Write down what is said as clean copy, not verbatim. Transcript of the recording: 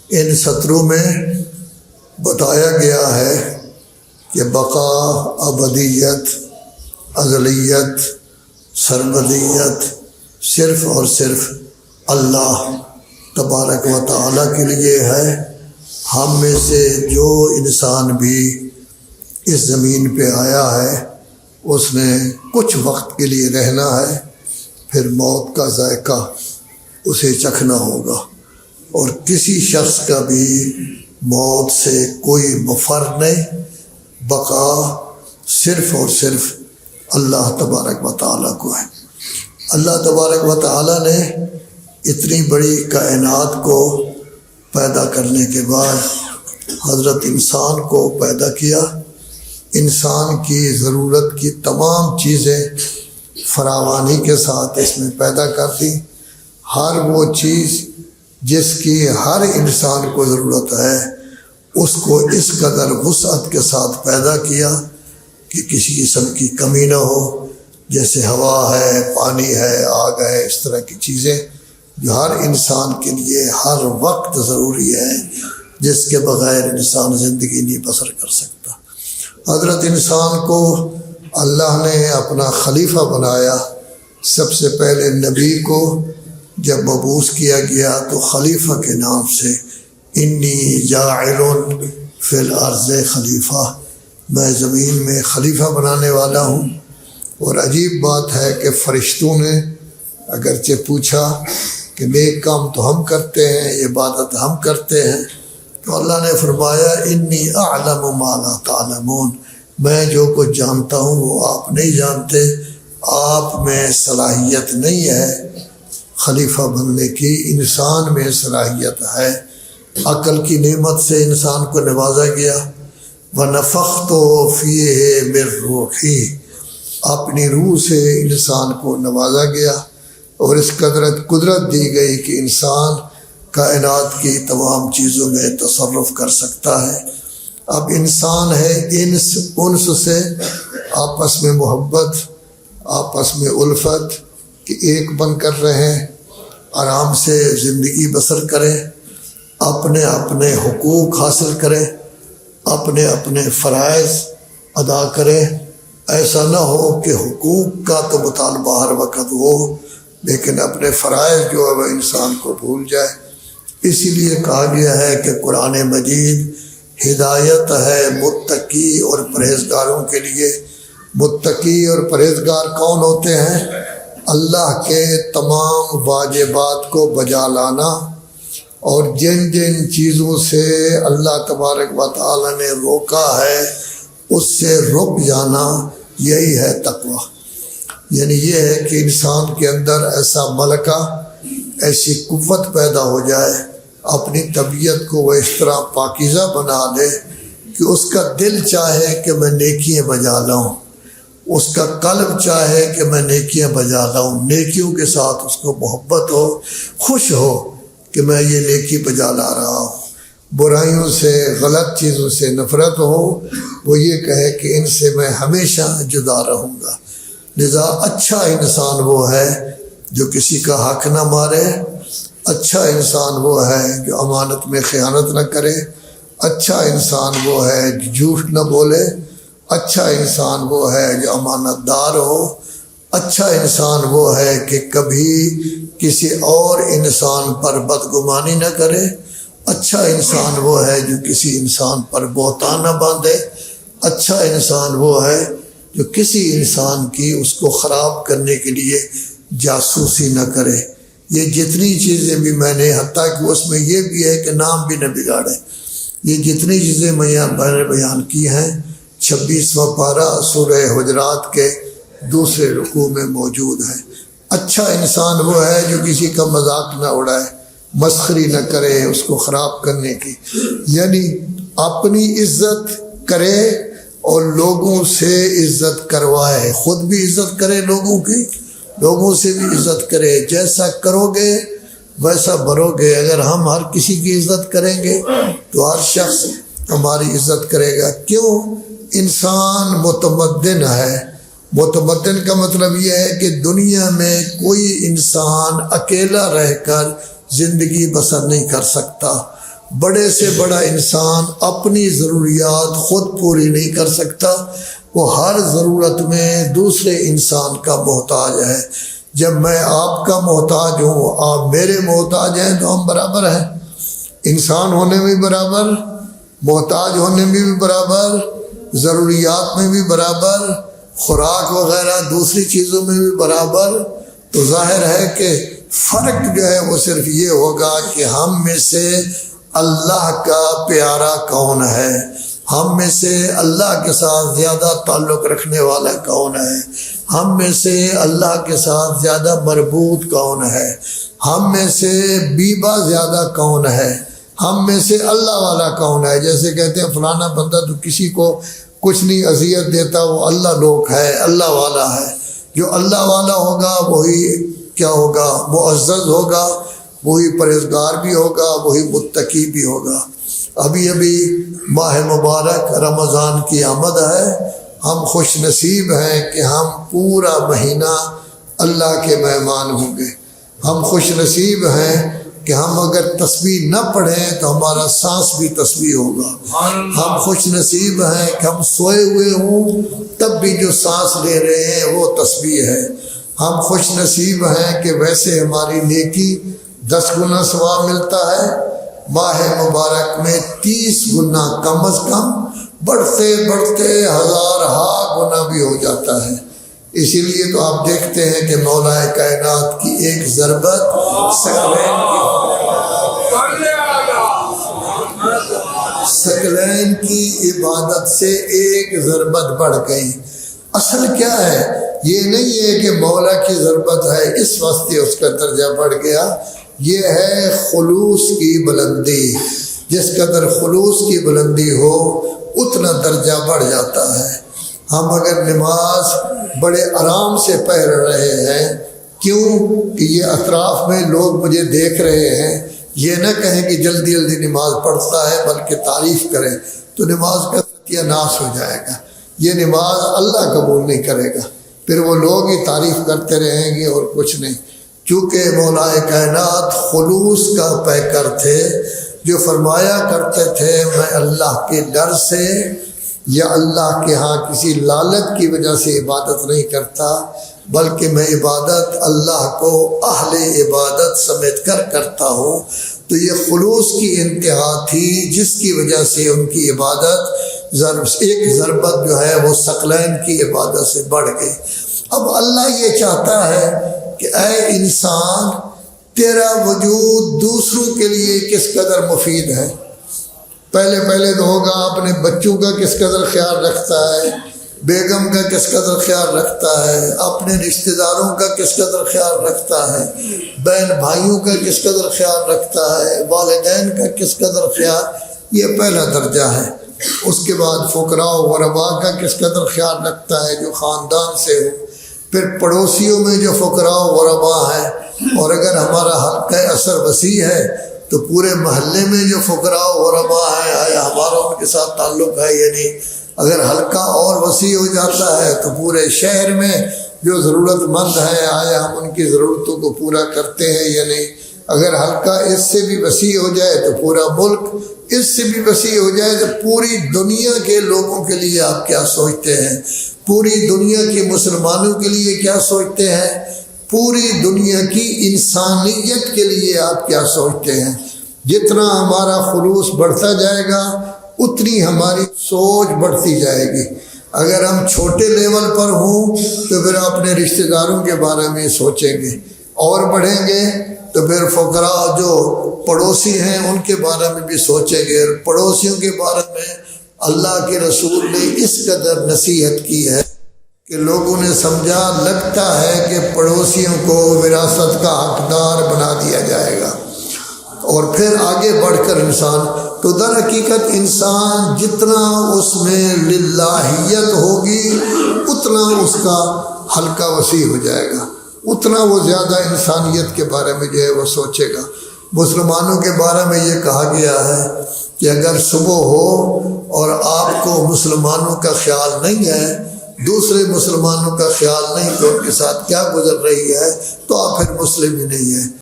ان سطروں میں بتایا گیا ہے کہ بقا، ابدیت، ازلیت، سرمدیت صرف اور صرف اللہ تبارک و تعالیٰ کے لیے ہے۔ ہم میں سے جو انسان بھی اس زمین پہ آیا ہے اس نے کچھ وقت کے لیے رہنا ہے، پھر موت کا ذائقہ اسے چکھنا ہوگا، اور کسی شخص کا بھی موت سے کوئی مفر نہیں۔ بقا صرف اور صرف اللہ تبارک و تعالیٰ کو ہے۔ اللہ تبارک و تعالیٰ نے اتنی بڑی کائنات کو پیدا کرنے کے بعد حضرت انسان کو پیدا کیا۔ انسان کی ضرورت کی تمام چیزیں فراوانی کے ساتھ اس میں پیدا کر دی۔ ہر وہ چیز جس کی ہر انسان کو ضرورت ہے اس کو اس قدر وسعت کے ساتھ پیدا کیا کہ کسی قسم کی کمی نہ ہو، جیسے ہوا ہے، پانی ہے، آگ ہے، اس طرح کی چیزیں جو ہر انسان کے لیے ہر وقت ضروری ہے، جس کے بغیر انسان زندگی نہیں بسر کر سکتا۔ حضرت انسان کو اللہ نے اپنا خلیفہ بنایا۔ سب سے پہلے نبی کو جب مبعوث کیا گیا تو خلیفہ کے نام سے انی جاعل فی الارض خلیفہ، میں زمین میں خلیفہ بنانے والا ہوں۔ اور عجیب بات ہے کہ فرشتوں نے اگرچہ پوچھا کہ نیک کام تو ہم کرتے ہیں، عبادت ہم کرتے ہیں، تو اللہ نے فرمایا انی اعلم ما لا تعلمون، میں جو کچھ جانتا ہوں وہ آپ نہیں جانتے، آپ میں صلاحیت نہیں ہے خلیفہ بننے کی، انسان میں صلاحیت ہے۔ عقل کی نعمت سے انسان کو نوازا گیا۔ وَنَفَخْتُ فِيهِ مِن رُوحِي، اپنی روح سے انسان کو نوازا گیا، اور اس قدرت دی گئی کہ انسان کائنات کی تمام چیزوں میں تصرف کر سکتا ہے۔ اب انسان ہے انس سے آپس میں محبت، آپس میں الفت کہ ایک بن کر رہیں، آرام سے زندگی بسر کریں، اپنے اپنے حقوق حاصل کریں، اپنے اپنے فرائض ادا کریں۔ ایسا نہ ہو کہ حقوق کا تو مطالبہ ہر وقت ہو لیکن اپنے فرائض جو ہے وہ انسان کو بھول جائے۔ اسی لیے کہا گیا ہے کہ قرآن مجید ہدایت ہے متقی اور پرہیزگاروں کے لیے۔ متقی اور پرہیزگار کون ہوتے ہیں؟ اللہ کے تمام واجبات کو بجا لانا، اور جن جن چیزوں سے اللہ تبارک و تعالی نے روکا ہے اس سے رک جانا، یہی ہے تقوی۔ یعنی یہ ہے کہ انسان کے اندر ایسا ملکہ، ایسی قوت پیدا ہو جائے، اپنی طبیعت کو وہ اس طرح پاکیزہ بنا لے کہ اس کا دل چاہے کہ میں نیکیاں بجا لاؤں، اس کا قلب چاہے کہ میں نیکیاں بجا لاؤں، نیکیوں کے ساتھ اس کو محبت ہو، خوش ہو کہ میں یہ نیکی بجا لا رہا ہوں، برائیوں سے، غلط چیزوں سے نفرت ہو، وہ یہ کہے کہ ان سے میں ہمیشہ جدا رہوں گا۔ لذا اچھا انسان وہ ہے جو کسی کا حق نہ مارے، اچھا انسان وہ ہے جو امانت میں خیانت نہ کرے، اچھا انسان وہ ہے جو جھوٹ نہ بولے، اچھا انسان وہ ہے جو امانت دار ہو، اچھا انسان وہ ہے کہ کبھی کسی اور انسان پر بدگمانی نہ کرے، اچھا انسان وہ ہے جو کسی انسان پر بہتان نہ باندھے، اچھا انسان وہ ہے جو کسی انسان کی اس کو خراب کرنے کے لیے جاسوسی نہ کرے۔ یہ جتنی چیزیں بھی میں نے، حتیٰ کہ اس میں یہ بھی ہے کہ نام بھی نہ بگاڑے، یہ جتنی چیزیں میں نے بیان کی ہیں 26واں پارہ سورہ حجرات کے دوسرے رکوع میں موجود ہے۔ اچھا انسان وہ ہے جو کسی کا مذاق نہ اڑائے، مسخری نہ کرے اس کو خراب کرنے کی، یعنی اپنی عزت کرے اور لوگوں سے عزت کروائے، خود بھی عزت کرے لوگوں کی، لوگوں سے بھی عزت کرے۔ جیسا کرو گے ویسا بھرو گے۔ اگر ہم ہر کسی کی عزت کریں گے تو ہر شخص ہماری عزت کرے گا۔ کیوں؟ انسان متمدن ہے۔ متمدن کا مطلب یہ ہے کہ دنیا میں کوئی انسان اکیلا رہ کر زندگی بسر نہیں کر سکتا، بڑے سے بڑا انسان اپنی ضروریات خود پوری نہیں کر سکتا، وہ ہر ضرورت میں دوسرے انسان کا محتاج ہے۔ جب میں آپ کا محتاج ہوں، آپ میرے محتاج ہیں، تو ہم برابر ہیں، انسان ہونے میں بھی برابر، محتاج ہونے میں بھی برابر، ضروریات میں بھی برابر، خوراک وغیرہ دوسری چیزوں میں بھی برابر۔ تو ظاہر ہے کہ فرق جو ہے وہ صرف یہ ہوگا کہ ہم میں سے اللہ کا پیارا کون ہے، ہم میں سے اللہ کے ساتھ زیادہ تعلق رکھنے والا کون ہے، ہم میں سے اللہ کے ساتھ زیادہ مربوط کون ہے، ہم میں سے بیبا زیادہ کون ہے، ہم میں سے اللہ والا کون ہے۔ جیسے کہتے ہیں فلانا بندہ تو کسی کو کچھ نہیں اذیت دیتا، وہ اللہ لوگ ہے، اللہ والا ہے۔ جو اللہ والا ہوگا وہی کیا ہوگا؟ معزز ہوگا، وہی پرہیزگار بھی ہوگا، وہی متقی بھی ہوگا۔ ابھی ماہ مبارک رمضان کی آمد ہے، ہم خوش نصیب ہیں کہ ہم پورا مہینہ اللہ کے مہمان ہوں گے۔ ہم خوش نصیب ہیں کہ ہم اگر تسبیح نہ پڑھیں تو ہمارا سانس بھی تسبیح ہوگا۔ ہم خوش نصیب ہیں کہ ہم سوئے ہوئے ہوں تب بھی جو سانس لے رہے ہیں وہ تسبیح ہے۔ ہم خوش نصیب ہیں کہ ویسے ہماری نیکی 10 گنا ثواب ملتا ہے، ماہ مبارک میں 30 گنا کم از کم، بڑھتے بڑھتے 1000 گنا بھی ہو جاتا ہے۔ اسی لیے تو آپ دیکھتے ہیں کہ مولا کائنات کی ایک ضربت ثقلین کی عبادت سے ایک ضربت بڑھ گئی۔ اصل کیا ہے؟ یہ نہیں ہے کہ مولا کی ضربت ہے اس واسطے اس کا درجہ بڑھ گیا، یہ ہے خلوص کی بلندی۔ جس قدر خلوص کی بلندی ہو اتنا درجہ بڑھ جاتا ہے۔ ہم اگر نماز بڑے آرام سے پڑھ رہے ہیں، کیوں کہ یہ اطراف میں لوگ مجھے دیکھ رہے ہیں، یہ نہ کہیں کہ جلدی جلدی نماز پڑھتا ہے، بلکہ تعریف کریں، تو نماز کا ستیہ ناش ہو جائے گا۔ یہ نماز اللہ قبول نہیں کرے گا، پھر وہ لوگ ہی تعریف کرتے رہیں گے اور کچھ نہیں۔ چونکہ مولا کائنات خلوص کا پیکر تھے، جو فرمایا کرتے تھے میں اللہ کے ڈر سے یا اللہ کے ہاں کسی لالچ کی وجہ سے عبادت نہیں کرتا، بلکہ میں عبادت اللہ کو اہل عبادت سمجھ کر کرتا ہوں۔ تو یہ خلوص کی انتہا تھی جس کی وجہ سے ان کی عبادت ایک ضربت جو ہے وہ ثقلین کی عبادت سے بڑھ گئی۔ اب اللہ یہ چاہتا ہے کہ اے انسان، تیرا وجود دوسروں کے لیے کس قدر مفید ہے۔ پہلے تو ہوگا اپنے بچوں کا کس قدر خیال رکھتا ہے، بیگم کا کس قدر خیال رکھتا ہے، اپنے رشتہ داروں کا کس قدر خیال رکھتا ہے، بہن بھائیوں کا کس قدر خیال رکھتا ہے، والدین کا کس قدر خیال، یہ پہلا درجہ ہے۔ اس کے بعد فقراء و غرباء کا کس قدر خیال رکھتا ہے جو خاندان سے ہو، پھر پڑوسیوں میں جو فقراء و غرباء ہیں، اور اگر ہمارا حلقہ اثر وسیع ہے تو پورے محلے میں جو فقراء و غرباء ہیں، آیا ہمارا ان کے ساتھ تعلق ہے یا نہیں۔ اگر حلقہ اور وسیع ہو جاتا ہے تو پورے شہر میں جو ضرورت مند ہے، آیا ہم ان کی ضرورتوں کو پورا کرتے ہیں یا نہیں۔ اگر حلقہ اس سے بھی وسیع ہو جائے تو پورا ملک، اس سے بھی وسیع ہو جائے تو پوری دنیا کے لوگوں کے لیے آپ کیا سوچتے ہیں، پوری دنیا کے مسلمانوں کے لیے کیا سوچتے ہیں، پوری دنیا کی انسانیت کے لیے آپ کیا سوچتے ہیں۔ جتنا ہمارا خلوص بڑھتا جائے گا اتنی ہماری سوچ بڑھتی جائے گی۔ اگر ہم چھوٹے لیول پر ہوں تو پھر اپنے رشتہ داروں کے بارے میں سوچیں گے، اور بڑھیں گے تو پھر فقراء جو پڑوسی ہیں ان کے بارے میں بھی سوچیں گے، اور پڑوسیوں کے بارے میں اللہ کے رسول نے اس قدر نصیحت کی ہے کہ لوگوں نے سمجھا لگتا ہے کہ پڑوسیوں کو وراثت کا حقدار بنا دیا جائے گا، اور پھر آگے بڑھ کر انسان، تو در حقیقت انسان جتنا اس میں للہیت ہوگی اتنا اس کا حلقہ وسیع ہو جائے گا، اتنا وہ زیادہ انسانیت کے بارے میں جو ہے وہ سوچے گا۔ مسلمانوں کے بارے میں یہ کہا گیا ہے کہ اگر صبح ہو اور آپ کو مسلمانوں کا خیال نہیں ہے، دوسرے مسلمانوں کا خیال نہیں، تو ان کے ساتھ کیا گزر رہی ہے، تو آپ پھر مسلم ہی نہیں ہیں۔